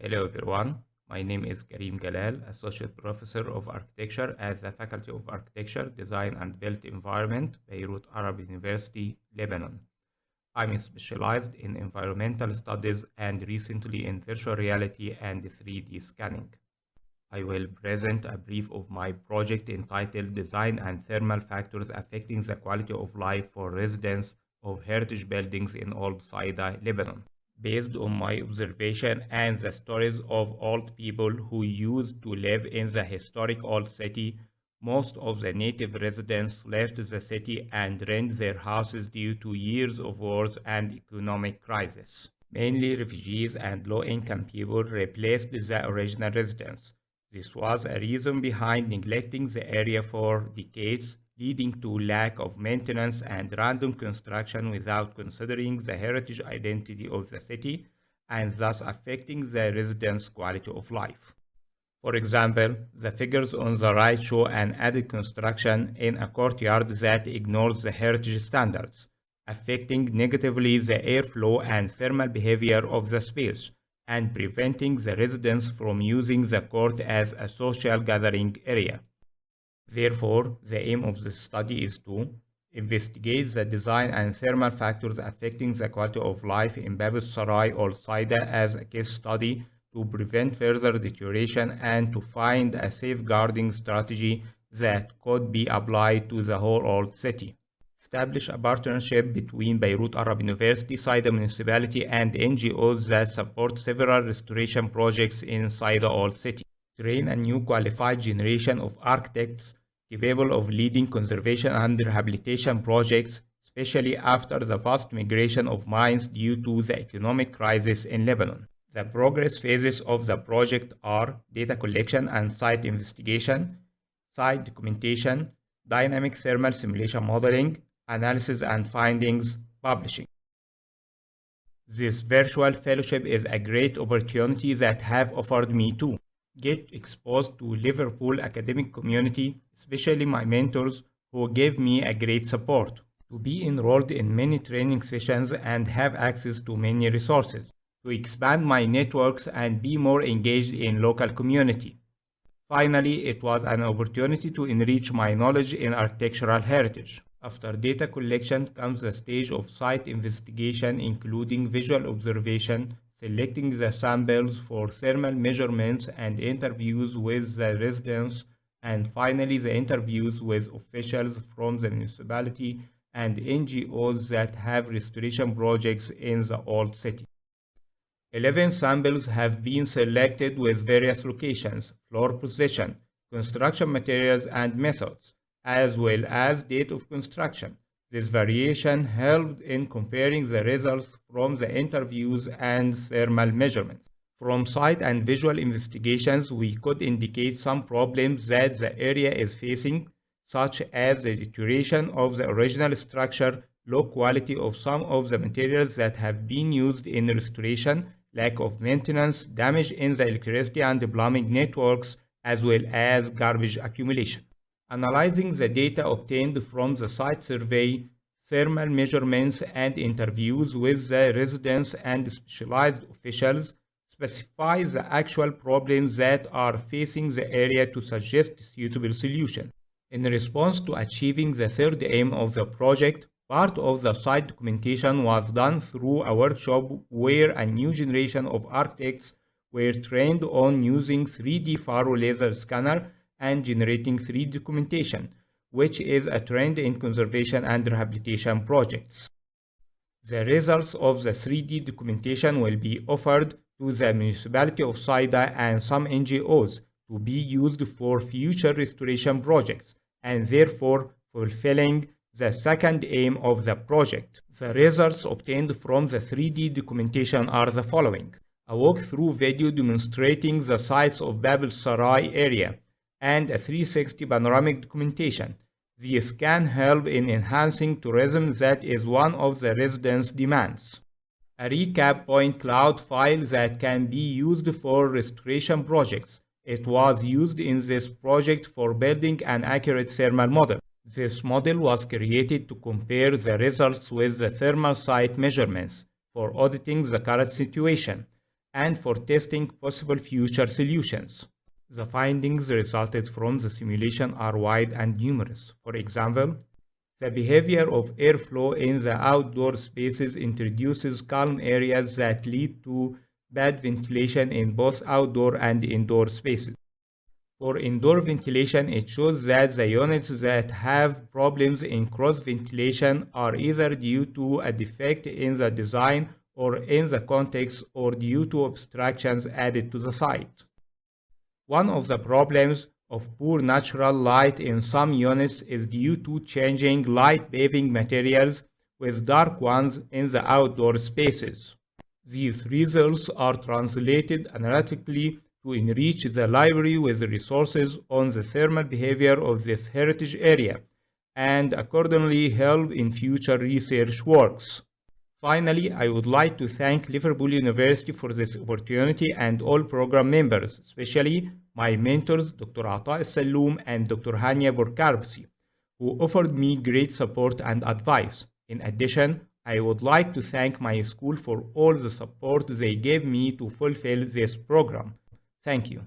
Hello everyone, my name is Kareem Galal, Associate Professor of Architecture at the Faculty of Architecture, Design and Built Environment, Beirut Arab University, Lebanon. I'm specialized in environmental studies and recently in virtual reality and 3D scanning. I will present a brief of my project entitled Design and Thermal Factors Affecting the Quality of Life for Residents of Heritage Buildings in Old Saida, Lebanon. Based on my observation and the stories of old people who used to live in the historic old city, most of the native residents left the city and rent their houses due to years of wars and economic crisis. Mainly refugees and low-income people replaced the original residents. This was a reason behind neglecting the area for decades, leading to lack of maintenance and random construction without considering the heritage identity of the city and thus affecting the residents' quality of life. For example, the figures on the right show an added construction in a courtyard that ignores the heritage standards, affecting negatively the airflow and thermal behavior of the space, and preventing the residents from using the court as a social gathering area. Therefore, the aim of this study is to investigate the design and thermal factors affecting the quality of life in Bab al-Sarai or Saida as a case study to prevent further deterioration and to find a safeguarding strategy that could be applied to the whole old city. Establish a partnership between Beirut Arab University, Saida Municipality, and NGOs that support several restoration projects in Saida Old City. Train a new qualified generation of architects capable of leading conservation and rehabilitation projects, especially after the vast migration of mines due to the economic crisis in Lebanon. The progress phases of the project are data collection and site investigation, site documentation, dynamic thermal simulation modeling, analysis and findings publishing. This virtual fellowship is a great opportunity that have offered me to get exposed to Liverpool academic community, especially my mentors who gave me a great support, to be enrolled in many training sessions and have access to many resources, to expand my networks and be more engaged in local community. Finally, it was an opportunity to enrich my knowledge in architectural heritage. After data collection comes the stage of site investigation, including visual observation, selecting the samples for thermal measurements and interviews with the residents, and finally the interviews with officials from the municipality and NGOs that have restoration projects in the old city. 11 samples have been selected with various locations, floor position, construction materials and methods, as well as date of construction. This variation helped in comparing the results from the interviews and thermal measurements. From site and visual investigations, we could indicate some problems that the area is facing, such as the deterioration of the original structure, low quality of some of the materials that have been used in restoration, lack of maintenance, damage in the electricity and plumbing networks, as well as garbage accumulation. Analyzing the data obtained from the site survey, thermal measurements, and interviews with the residents and specialized officials specify the actual problems that are facing the area to suggest suitable solutions. In response to achieving the third aim of the project, part of the site documentation was done through a workshop where a new generation of architects were trained on using 3D Faro laser scanner and generating 3D documentation, which is a trend in conservation and rehabilitation projects. The results of the 3D documentation will be offered to the municipality of Saida and some NGOs to be used for future restoration projects and therefore fulfilling the second aim of the project. The results obtained from the 3D documentation are the following: a walkthrough video demonstrating the sites of Bab al-Sarai area and a 360 panoramic documentation. The scan help in enhancing tourism that is one of the residents' demands. A recap point cloud file that can be used for restoration projects. It was used in this project for building an accurate thermal model. This model was created to compare the results with the thermal site measurements for auditing the current situation. and for testing possible future solutions. The findings resulted from the simulation are wide and numerous. For example, the behavior of airflow in the outdoor spaces introduces calm areas that lead to bad ventilation in both outdoor and indoor spaces. For indoor ventilation, it shows that the units that have problems in cross ventilation are either due to a defect in the design or in the context or due to obstructions added to the site. One of the problems of poor natural light in some units is due to changing light paving materials with dark ones in the outdoor spaces. These results are translated analytically to enrich the library with resources on the thermal behavior of this heritage area and accordingly help in future research works. Finally, I would like to thank Liverpool University for this opportunity and all program members, especially my mentors, Dr. Ataa Alsalloum and Dr. Haniyeh Pourkarbasi, who offered me great support and advice. In addition, I would like to thank my school for all the support they gave me to fulfill this program. Thank you.